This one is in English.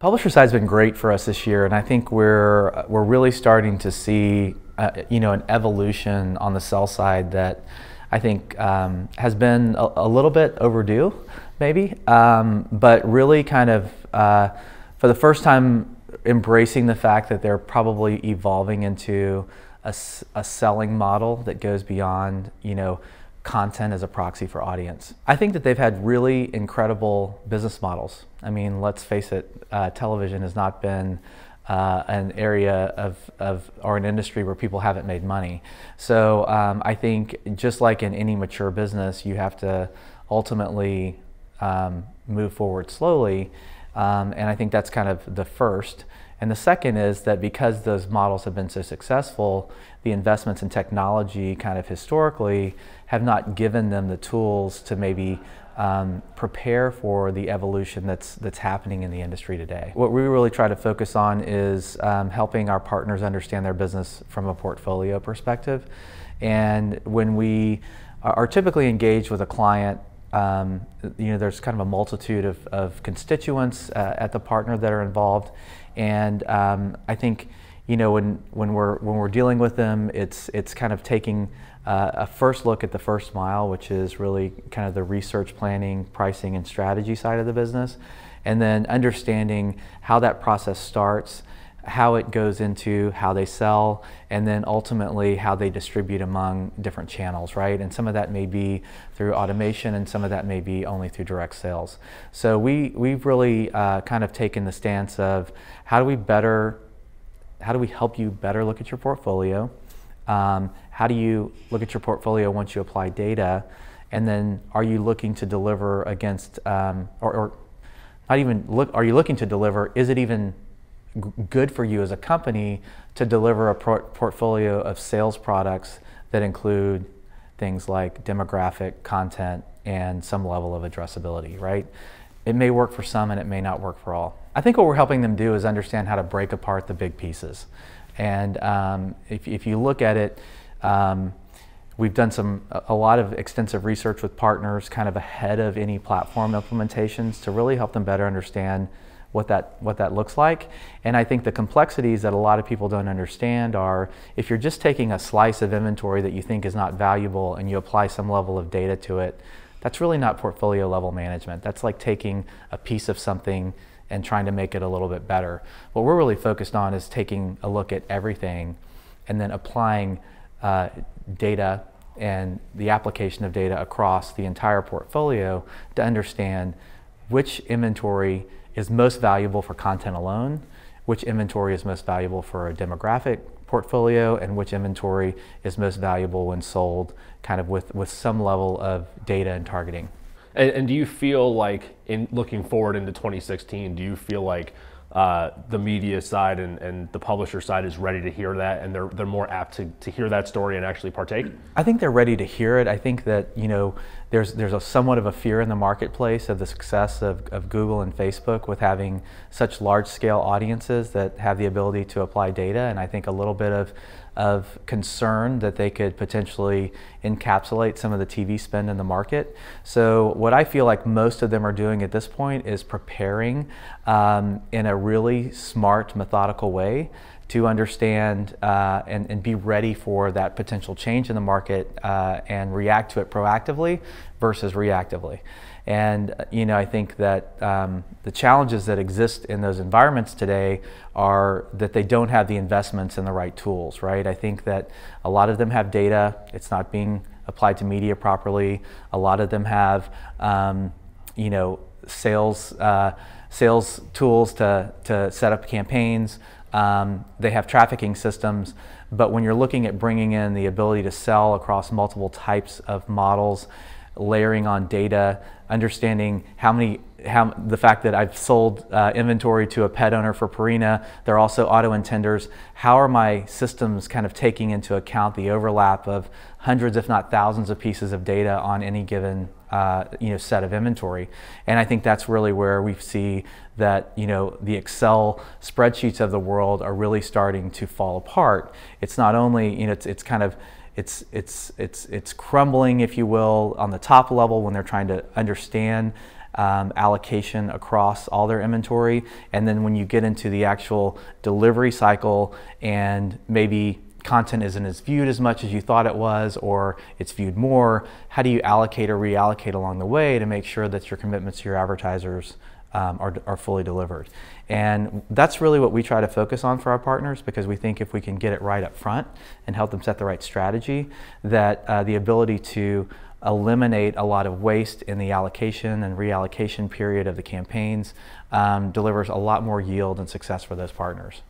Publisher side's been great for us this year, and I think we're really starting to see an evolution on the sell side that I think has been a little bit overdue, maybe, but really kind of for the first time embracing the fact that they're probably evolving into a selling model that goes beyond content as a proxy for audience. I think that they've had really incredible business models. I mean, let's face it, television has not been an area or an industry where people haven't made money. So I think just like in any mature business, you have to ultimately move forward slowly. And I think that's kind of the first. And the second is that because those models have been so successful, the investments in technology kind of historically have not given them the tools to maybe prepare for the evolution that's happening in the industry today. What we really try to focus on is helping our partners understand their business from a portfolio perspective. And when we are typically engaged with a client, there's kind of a multitude of constituents at the partner that are involved, and I think when we're dealing with them, it's kind of taking a first look at the first mile, which is really kind of the research, planning, pricing, and strategy side of the business, and then understanding how that process starts, how it goes into how they sell, and then ultimately how they distribute among different channels, right? And some of that may be through automation, and some of that may be only through direct sales. So we've really kind of taken the stance of how do we help you better look at your portfolio? How do you look at your portfolio once you apply data? And then are you looking to deliver against, or not even are you looking to deliver, is it even good for you as a company to deliver a portfolio of sales products that include things like demographic, content, and some level of addressability, right? It may work for some and it may not work for all. I think what we're helping them do is understand how to break apart the big pieces. And if you look at it, we've done a lot of extensive research with partners kind of ahead of any platform implementations to really help them better understand what that looks like. And I think the complexities that a lot of people don't understand are, if you're just taking a slice of inventory that you think is not valuable and you apply some level of data to it, that's really not portfolio level management. That's like taking a piece of something and trying to make it a little bit better. What we're really focused on is taking a look at everything and then applying data and the application of data across the entire portfolio to understand which inventory is most valuable for content alone, which inventory is most valuable for a demographic portfolio, and which inventory is most valuable when sold kind of with some level of data and targeting. And do you feel like, in looking forward into 2016, do you feel like the media side and the publisher side is ready to hear that, and they're more apt to hear that story and actually partake? I think they're ready to hear it. I think that there's a somewhat of a fear in the marketplace of the success of Google and Facebook with having such large-scale audiences that have the ability to apply data, and I think a little bit of concern that they could potentially encapsulate some of the TV spend in the market. So what I feel like most of them are doing at this point is preparing in a really smart, methodical way to understand and be ready for that potential change in the market and react to it proactively versus reactively. And I think that the challenges that exist in those environments today are that they don't have the investments in the right tools, right? I think that a lot of them have data, it's not being applied to media properly. A lot of them have sales tools to set up campaigns. They have trafficking systems, but when you're looking at bringing in the ability to sell across multiple types of models, layering on data, understanding the fact that I've sold inventory to a pet owner for Purina, they're also auto intenders. How are my systems kind of taking into account the overlap of hundreds, if not thousands, of pieces of data on any given set of inventory? And I think that's really where we see that the Excel spreadsheets of the world are really starting to fall apart. It's not only it's kind of it's crumbling, if you will, on the top level when they're trying to understand allocation across all their inventory. And then when you get into the actual delivery cycle and maybe content isn't as viewed as much as you thought it was, or it's viewed more, how do you allocate or reallocate along the way to make sure that your commitments to your advertisers are fully delivered? And that's really what we try to focus on for our partners, because we think if we can get it right up front and help them set the right strategy, that the ability to eliminate a lot of waste in the allocation and reallocation period of the campaigns delivers a lot more yield and success for those partners.